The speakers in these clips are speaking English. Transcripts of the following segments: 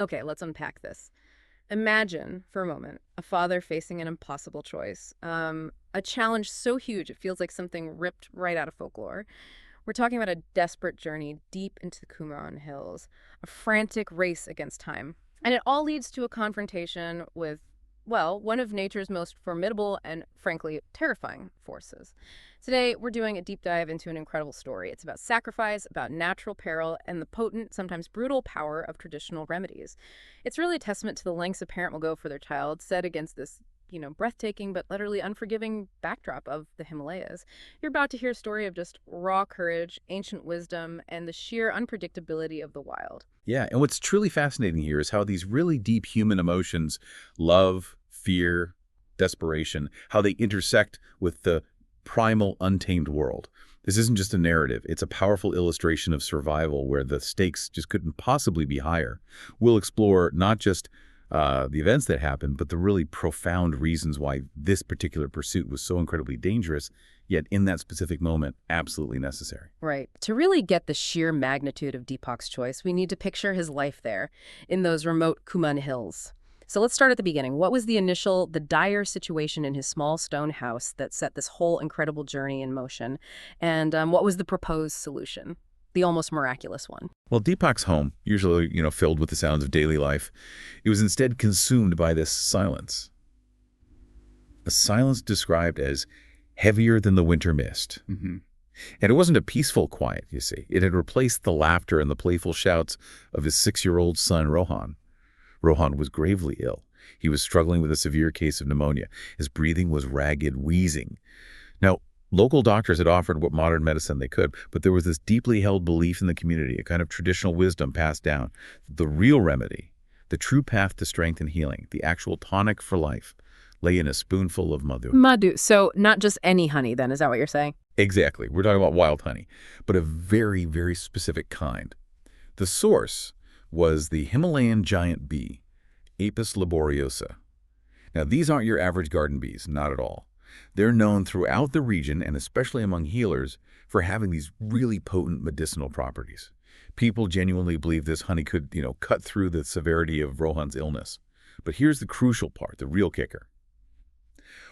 Okay, let's unpack this. Imagine, for a moment, a father facing an impossible choice. A challenge so huge it feels like something ripped right out of folklore. We're talking about a desperate journey deep into the Kumaon Hills, a frantic race against time. And it all leads to a confrontation with, well, one of nature's most formidable and, frankly, terrifying forces. Today, we're doing a deep dive into an incredible story. It's about sacrifice, about natural peril, and the potent, sometimes brutal power of traditional remedies. It's really a testament to the lengths a parent will go for their child, set against this breathtaking but literally unforgiving backdrop of the Himalayas. You're about to hear a story of just raw courage, ancient wisdom, and the sheer unpredictability of the wild. Yeah, and what's truly fascinating here is how these really deep human emotions, love, fear, desperation, how they intersect with the primal, untamed world. This isn't just a narrative. It's a powerful illustration of survival where the stakes just couldn't possibly be higher. We'll explore not just the events that happened, but the really profound reasons why this particular pursuit was so incredibly dangerous, yet in that specific moment, absolutely necessary. Right. To really get the sheer magnitude of Deepak's choice, we need to picture his life there, in those remote Kuman hills. So let's start at the beginning. What was the dire situation in his small stone house that set this whole incredible journey in motion? And what was the proposed solution? The almost miraculous one. Well, Deepak's home, usually, filled with the sounds of daily life, it was instead consumed by this silence. A silence described as heavier than the winter mist. And it wasn't a peaceful quiet, you see. It had replaced the laughter and the playful shouts of his 6-year-old son, Rohan. Rohan was gravely ill. He was struggling with a severe case of pneumonia. His breathing was ragged, wheezing. Now, local doctors had offered what modern medicine they could, but there was this deeply held belief in the community, a kind of traditional wisdom passed down. The real remedy, the true path to strength and healing, the actual tonic for life, lay in a spoonful of madhu. Madhu. So not just any honey, then, is that what you're saying? Exactly. We're talking about wild honey, but a very, very specific kind. The source was the Himalayan giant bee, Apis laboriosa. Now, these aren't your average garden bees, not at all. They're known throughout the region, and especially among healers, for having these really potent medicinal properties. People genuinely believe this honey could, cut through the severity of Rohan's illness. But here's the crucial part, the real kicker.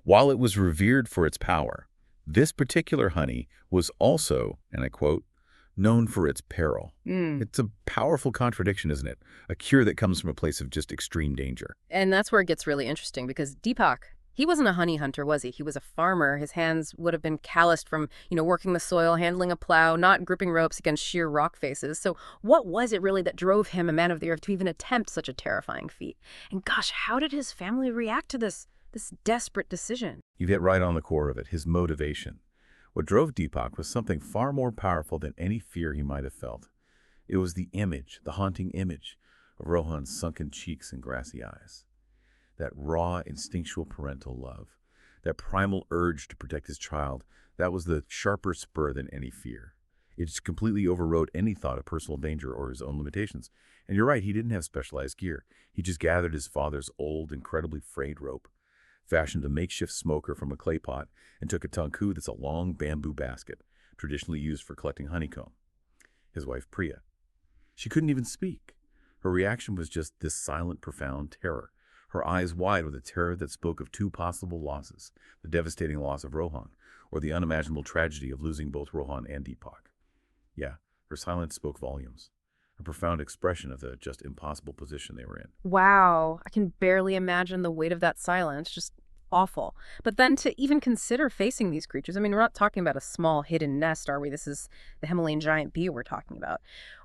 While it was revered for its power, this particular honey was also, and I quote, known for its peril. It's a powerful contradiction, isn't it? A cure that comes from a place of just extreme danger. And that's where it gets really interesting because Deepak, he wasn't a honey hunter, was he? He was a farmer. His hands would have been calloused from, working the soil, handling a plow, not gripping ropes against sheer rock faces. So what was it really that drove him, a man of the earth, to even attempt such a terrifying feat? And gosh, how did his family react to this desperate decision? You hit right on the core of it, his motivation. What drove Deepak was something far more powerful than any fear he might have felt. It was the image, the haunting image, of Rohan's sunken cheeks and grassy eyes. That raw, instinctual parental love, that primal urge to protect his child, that was the sharper spur than any fear. It just completely overrode any thought of personal danger or his own limitations. And you're right, he didn't have specialized gear. He just gathered his father's old, incredibly frayed rope, fashioned a makeshift smoker from a clay pot, and took a tanku that's a long bamboo basket, traditionally used for collecting honeycomb. His wife, Priya. She couldn't even speak. Her reaction was just this silent, profound terror, her eyes wide with a terror that spoke of two possible losses, the devastating loss of Rohan, or the unimaginable tragedy of losing both Rohan and Deepak. Yeah, her silence spoke volumes, a profound expression of the just impossible position they were in. Wow, I can barely imagine the weight of that silence. Just awful. But then to even consider facing these creatures, I mean, we're not talking about a small hidden nest, are we? This is the Himalayan giant bee we're talking about.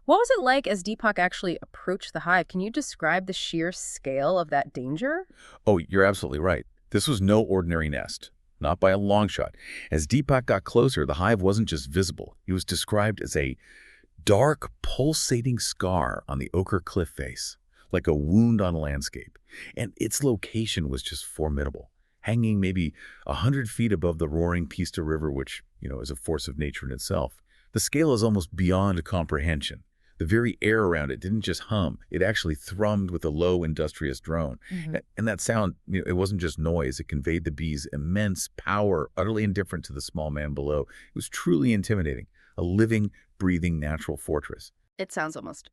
What was it like as Deepak actually approached the hive? Can you describe the sheer scale of that danger? Oh, you're absolutely right. This was no ordinary nest, not by a long shot. As Deepak got closer, the hive wasn't just visible. It was described as a dark, pulsating scar on the ochre cliff face, like a wound on a landscape. And its location was just formidable, hanging maybe 100 feet above the roaring Pista River, which, is a force of nature in itself. The scale is almost beyond comprehension. The very air around it didn't just hum, it actually thrummed with a low, industrious drone. And that sound, it wasn't just noise, it conveyed the bee's immense power, utterly indifferent to the small man below. It was truly intimidating, a living, breathing, natural fortress. It sounds almost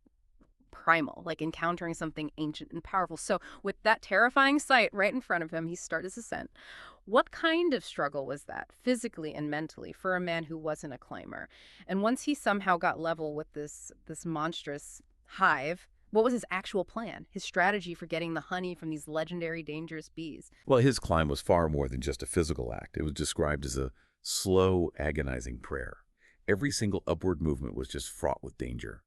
primal, like encountering something ancient and powerful. So, with that terrifying sight right in front of him, he started his ascent. What kind of struggle was that, physically and mentally, for a man who wasn't a climber? And once he somehow got level with this monstrous hive, what was his actual plan? His strategy for getting the honey from these legendary dangerous bees? Well, his climb was far more than just a physical act. It was described as a slow, agonizing prayer. Every single upward movement was just fraught with danger.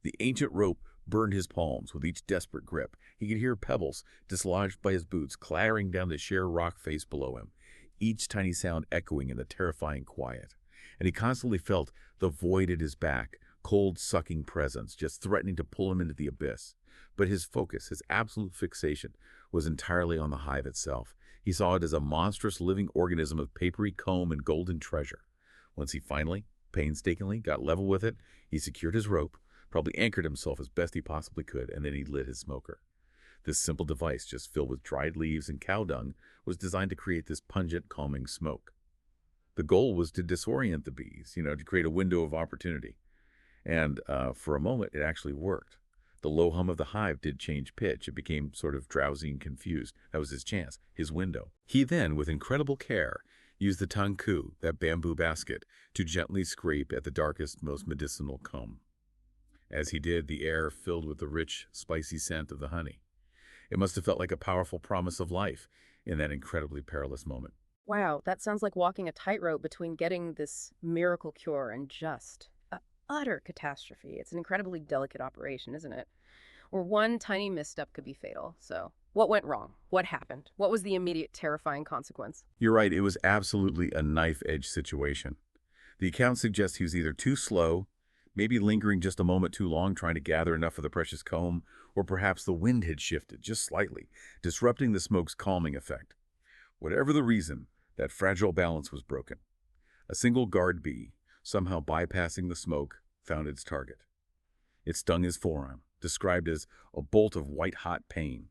The ancient rope burned his palms with each desperate grip. He could hear pebbles, dislodged by his boots, clattering down the sheer rock face below him, each tiny sound echoing in the terrifying quiet. And he constantly felt the void at his back, cold, sucking presence, just threatening to pull him into the abyss. But his focus, his absolute fixation, was entirely on the hive itself. He saw it as a monstrous living organism of papery comb and golden treasure. Once he finally, painstakingly, got level with it, he secured his rope, probably anchored himself as best he possibly could, and then he lit his smoker. This simple device, just filled with dried leaves and cow dung, was designed to create this pungent, calming smoke. The goal was to disorient the bees, to create a window of opportunity. And for a moment, it actually worked. The low hum of the hive did change pitch. It became sort of drowsy and confused. That was his chance, his window. He then, with incredible care, used the tanku, that bamboo basket, to gently scrape at the darkest, most medicinal comb. As he did, the air filled with the rich, spicy scent of the honey. It must have felt like a powerful promise of life in that incredibly perilous moment. Wow, that sounds like walking a tightrope between getting this miracle cure and just a utter catastrophe. It's an incredibly delicate operation, isn't it? Where one tiny misstep could be fatal. So, what went wrong? What happened? What was the immediate terrifying consequence? You're right, it was absolutely a knife-edge situation. The account suggests he was either too slow, maybe lingering just a moment too long trying to gather enough of the precious comb, or perhaps the wind had shifted just slightly, disrupting the smoke's calming effect. Whatever the reason, that fragile balance was broken. A single guard bee, somehow bypassing the smoke, found its target. It stung his forearm, described as a bolt of white-hot pain.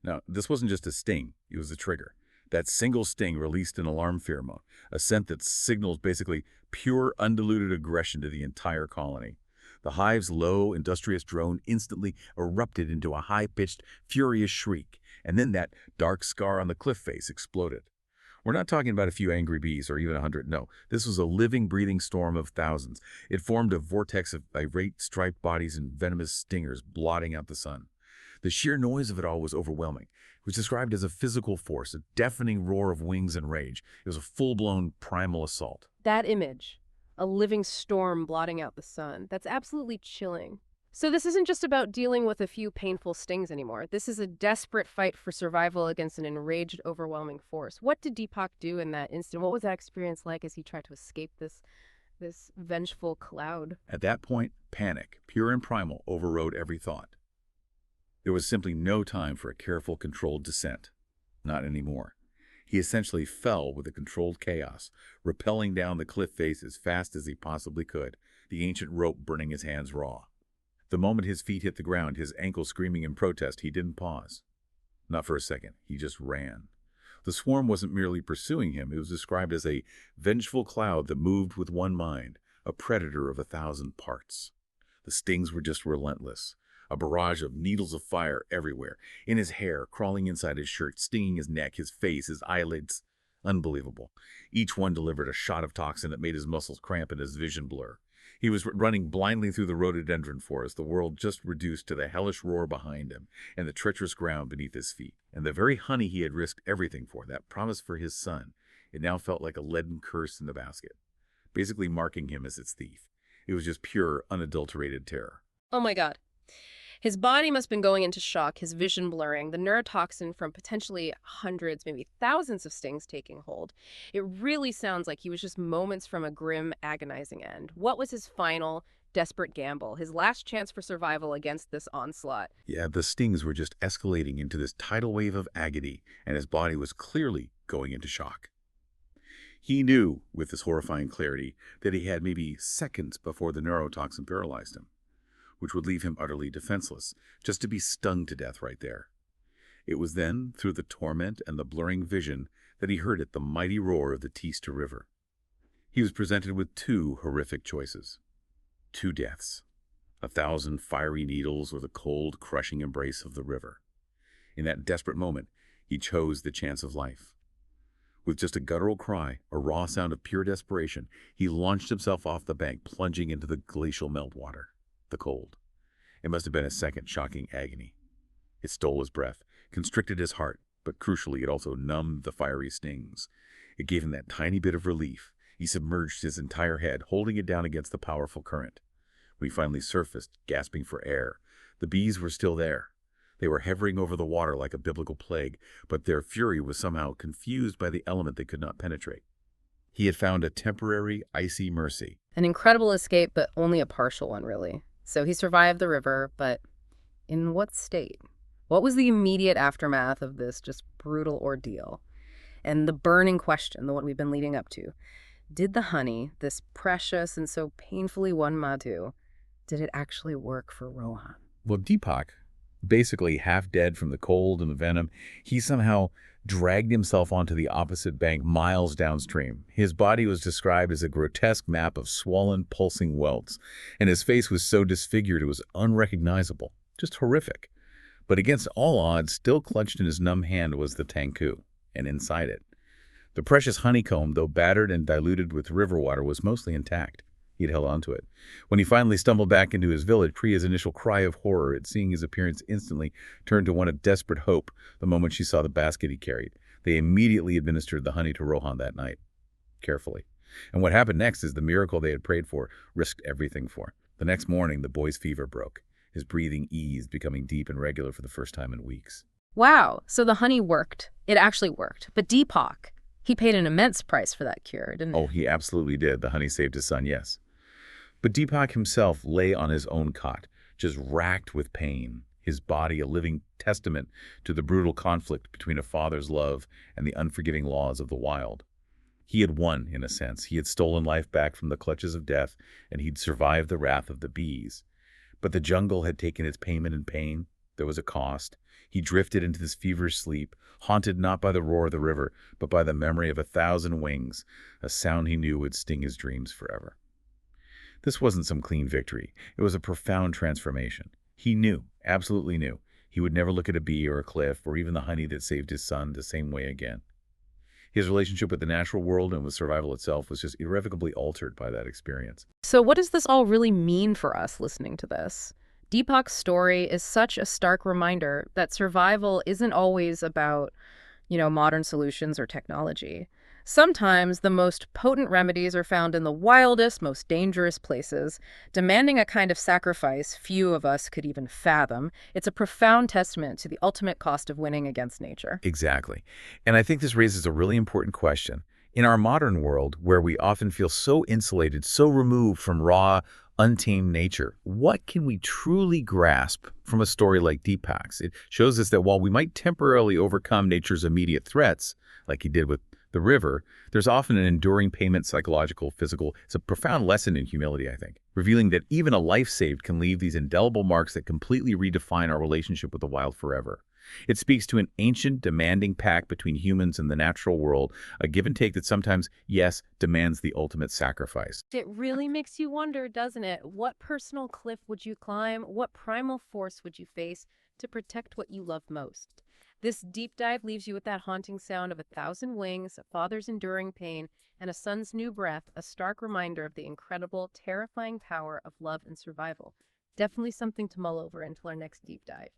Now, this wasn't just a sting, it was a trigger. That single sting released an alarm pheromone, a scent that signals basically pure, undiluted aggression to the entire colony. The hive's low, industrious drone instantly erupted into a high-pitched, furious shriek, and then that dark scar on the cliff face exploded. We're not talking about a few angry bees or even 100. No, this was a living, breathing storm of thousands. It formed a vortex of irate, striped bodies and venomous stingers blotting out the sun. The sheer noise of it all was overwhelming. It was described as a physical force, a deafening roar of wings and rage. It was a full-blown primal assault. That image, a living storm blotting out the sun, that's absolutely chilling. So this isn't just about dealing with a few painful stings anymore. This is a desperate fight for survival against an enraged, overwhelming force. What did Deepak do in that instant? What was that experience like as he tried to escape this vengeful cloud? At that point, panic, pure and primal, overrode every thought. There was simply no time for a careful, controlled descent. Not anymore. He essentially fell with a controlled chaos, rappelling down the cliff face as fast as he possibly could, the ancient rope burning his hands raw. The moment his feet hit the ground, his ankles screaming in protest, he didn't pause. Not for a second. He just ran. The swarm wasn't merely pursuing him. It was described as a vengeful cloud that moved with one mind, a predator of 1,000 parts. The stings were just relentless. A barrage of needles of fire everywhere, in his hair, crawling inside his shirt, stinging his neck, his face, his eyelids. Unbelievable. Each one delivered a shot of toxin that made his muscles cramp and his vision blur. He was running blindly through the rhododendron forest, the world just reduced to the hellish roar behind him and the treacherous ground beneath his feet. And the very honey he had risked everything for, that promise for his son, it now felt like a leaden curse in the basket, basically marking him as its thief. It was just pure, unadulterated terror. Oh my God. His body must have been going into shock, his vision blurring, the neurotoxin from potentially hundreds, maybe thousands of stings taking hold. It really sounds like he was just moments from a grim, agonizing end. What was his final, desperate gamble, his last chance for survival against this onslaught? Yeah, the stings were just escalating into this tidal wave of agony, and his body was clearly going into shock. He knew, with this horrifying clarity, that he had maybe seconds before the neurotoxin paralyzed him, which would leave him utterly defenseless, just to be stung to death right there. It was then, through the torment and the blurring vision, that he heard it, the mighty roar of the Teesta River. He was presented with two horrific choices. Two deaths. 1,000 fiery needles or the cold, crushing embrace of the river. In that desperate moment, he chose the chance of life. With just a guttural cry, a raw sound of pure desperation, he launched himself off the bank, plunging into the glacial meltwater. The cold. It must have been a second shocking agony. It stole his breath, constricted his heart, but crucially, it also numbed the fiery stings. It gave him that tiny bit of relief. He submerged his entire head, holding it down against the powerful current. When he finally surfaced, gasping for air, the bees were still there. They were hovering over the water like a biblical plague, but their fury was somehow confused by the element they could not penetrate. He had found a temporary, icy mercy. An incredible escape, but only a partial one, really. So he survived the river, but in what state? What was the immediate aftermath of this just brutal ordeal? And the burning question, the one we've been leading up to, did the honey, this precious and so painfully won Madhu, did it actually work for Rohan? Well, Deepak, basically half dead from the cold and the venom, he somehow dragged himself onto the opposite bank miles downstream. His body was described as a grotesque map of swollen, pulsing welts, and his face was so disfigured it was unrecognizable. Just horrific. But against all odds, still clutched in his numb hand was the tanku, and inside it, the precious honeycomb, though battered and diluted with river water, was mostly intact. He had held onto it. When he finally stumbled back into his village, Priya's initial cry of horror at seeing his appearance instantly turned to one of desperate hope the moment she saw the basket he carried. They immediately administered the honey to Rohan that night, carefully. And what happened next is the miracle they had prayed for, risked everything for. The next morning, the boy's fever broke. His breathing eased, becoming deep and regular for the first time in weeks. Wow, so the honey worked. It actually worked. But Deepak, he paid an immense price for that cure, didn't he? Oh, he absolutely did. The honey saved his son, yes. But Deepak himself lay on his own cot, just racked with pain, his body a living testament to the brutal conflict between a father's love and the unforgiving laws of the wild. He had won, in a sense. He had stolen life back from the clutches of death, and he'd survived the wrath of the bees. But the jungle had taken its payment in pain. There was a cost. He drifted into this feverish sleep, haunted not by the roar of the river, but by the memory of 1,000 wings, a sound he knew would sting his dreams forever. This wasn't some clean victory. It was a profound transformation. He knew, absolutely knew, he would never look at a bee or a cliff or even the honey that saved his son the same way again. His relationship with the natural world and with survival itself was just irrevocably altered by that experience. So what does this all really mean for us listening to this? Deepak's story is such a stark reminder that survival isn't always about, modern solutions or technology. Sometimes the most potent remedies are found in the wildest, most dangerous places, demanding a kind of sacrifice few of us could even fathom. It's a profound testament to the ultimate cost of winning against nature. Exactly. And I think this raises a really important question. In our modern world, where we often feel so insulated, so removed from raw, untamed nature, what can we truly grasp from a story like Deepak's? It shows us that while we might temporarily overcome nature's immediate threats, like he did with the river, there's often an enduring payment, psychological, physical. It's a profound lesson in humility, I think, revealing that even a life saved can leave these indelible marks that completely redefine our relationship with the wild forever. It speaks to an ancient, demanding pact between humans and the natural world, a give and take that sometimes, yes, demands the ultimate sacrifice. It really makes you wonder, doesn't it? What personal cliff would you climb? What primal force would you face to protect what you love most? This deep dive leaves you with that haunting sound of 1,000 wings, a father's enduring pain, and a son's new breath, a stark reminder of the incredible, terrifying power of love and survival. Definitely something to mull over until our next deep dive.